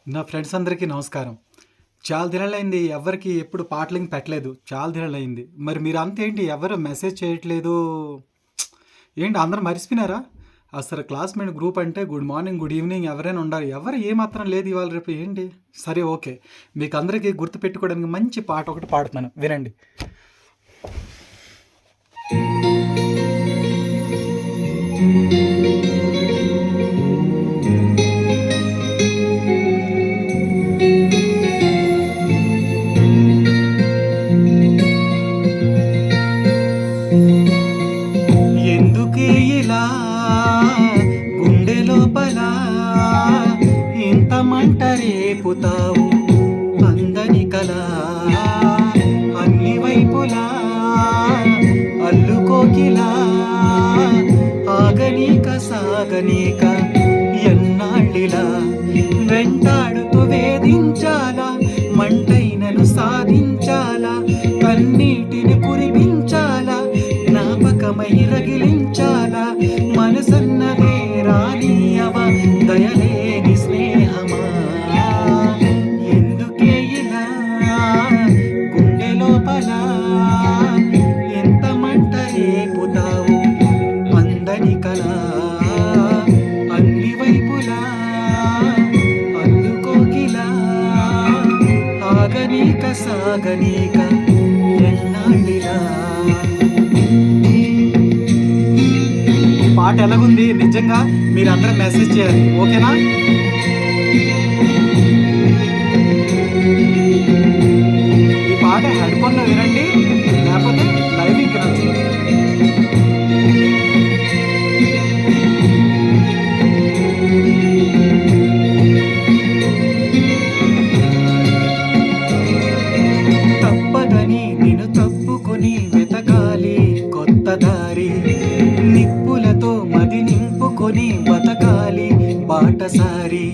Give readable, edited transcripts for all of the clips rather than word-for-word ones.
నా ఫ్రెండ్స్ అందరికీ నమస్కారం. చాలా దినాలైంది ఎవ్వరికి ఎప్పుడు పాటలింక్ పెట్టలేదు. చాలా దినాలైంది. మరి మీరంతేంటి ఎవరు మెసేజ్ చేయట్లేదు? ఏంటి అందరూ మర్చిపోయినారా? అసలు క్లాస్‌మేట్ గ్రూప్ అంటే గుడ్ మార్నింగ్, గుడ్ ఈవినింగ్ ఎవరైనా ఉండాలి. ఎవరు ఏమాత్రం లేదు ఇవాళ రేపు ఏంటి? సరే ఓకే. మీకందరికీ గుర్తుపెట్టుకోవడానికి మంచి పాట ఒకటి పాడుతున్నాను వినండి. ఎందుకే ఇలా గుండె లోపల ఇంత మంట రేపుతావు అందని కలా అన్ని వైపులా అల్లుకోకిలా ఆగనీక సాగనీక ఎన్నాళ్ళిలా వెంటాడుతూ వేధించాలా మంటైనను సాధించాలా కన్నీటిని కురిపించాలా జ్ఞాపకమై రగిలించాలా మనసన్నదే రానియవ దయలేని స్నేహమా ఎందుకే ఇలా గుండె లోపల ఎంత మంట రేపుతావు అందని కలా అన్ని వైపులా అల్లుకోకిలా ఆగనీక సాగనీక ఎన్నాళ్ళిలా. పాట ఎలాగుంది నిజంగా మీరందరూ మెసేజ్ చేయాలి, ఓకేనా? ఈ పాట హెడ్ ఫోన్లో వినండి, లేకపోతే లైవ్ వినొచ్చు. తప్పదని నిన్ను తప్పుకొని వెతకాలి కొత్త దారి నిప్పులతో మది నింపుకొని బతకాలి బాటసారి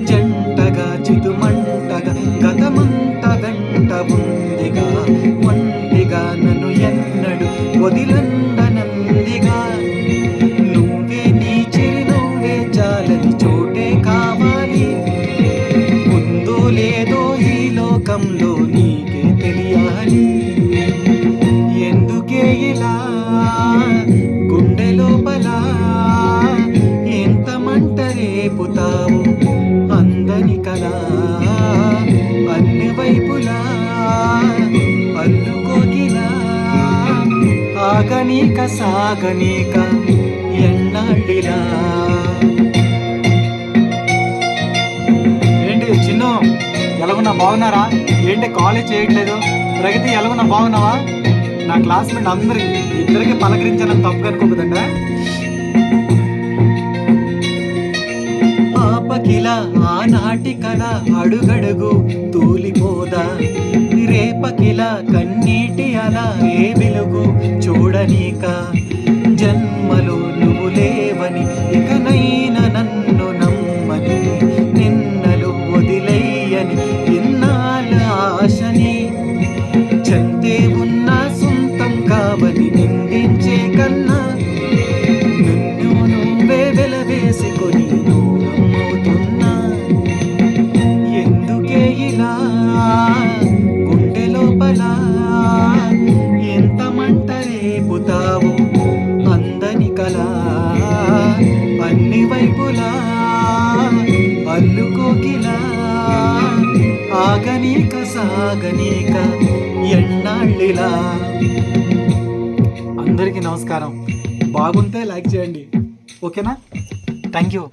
జంటగా చితుమంటగా గతమంట వెంట ఉందిగా ఒంటిగా నన్ను ఎన్నడు వదిలందనందిగా నువ్వే నీ చిరునవ్వే చాలని చోటే కావాలి ఉందో లేదో ఈ లోకంలో నీకే తెలియాలి ఎందుకే ఇలా గుండె లోపల ఎంత మంట రేపుతావు అందని కలా అన్ని వైపులా అల్లుకోకిలా ఆగనీక సాగనీక ఎన్నాళ్ళిలా. ఏంటి చిన్ను ఎలాగున్నా బాగున్నారా? ఏంటి కాలేజ్ చేయట్లేదు? ప్రగతి ఎలాగున్నా బాగున్నావా? నా క్లాస్మేట్ అందరికి ఇద్దరికి పలకరించాలని తప్పుగా అనుకోకదండ. పాపకిలా ఆనాటి కల అడుగడుగు తూలిపోదా రేపకిలా కన్నీటి అలా ఏ వెలుగు చూడనీక జన్మలో నువ్వు లేవని ఇకనైనా నన్ను నమ్మని నిన్నలు వదిలేయని ఇన్నాళ్ళ ఆశని చంతే ఉన్న సొంతం కావని నిందించే కన్నా నన్ను నువ్వే వెలవేసుకొని దూరమవుతున్నా ఎందుకే ఇలా గుండె లోపల ఎంత మంట రేపుతావు అందని కలా అన్ని వైపులా అల్లుకోకిలా ఆగనీక సాగనీక ఎన్నాళ్ళిలా. అందరికీ నమస్కారం. బాగుంటే లైక్ చేయండి, ఓకేనా? Thank you.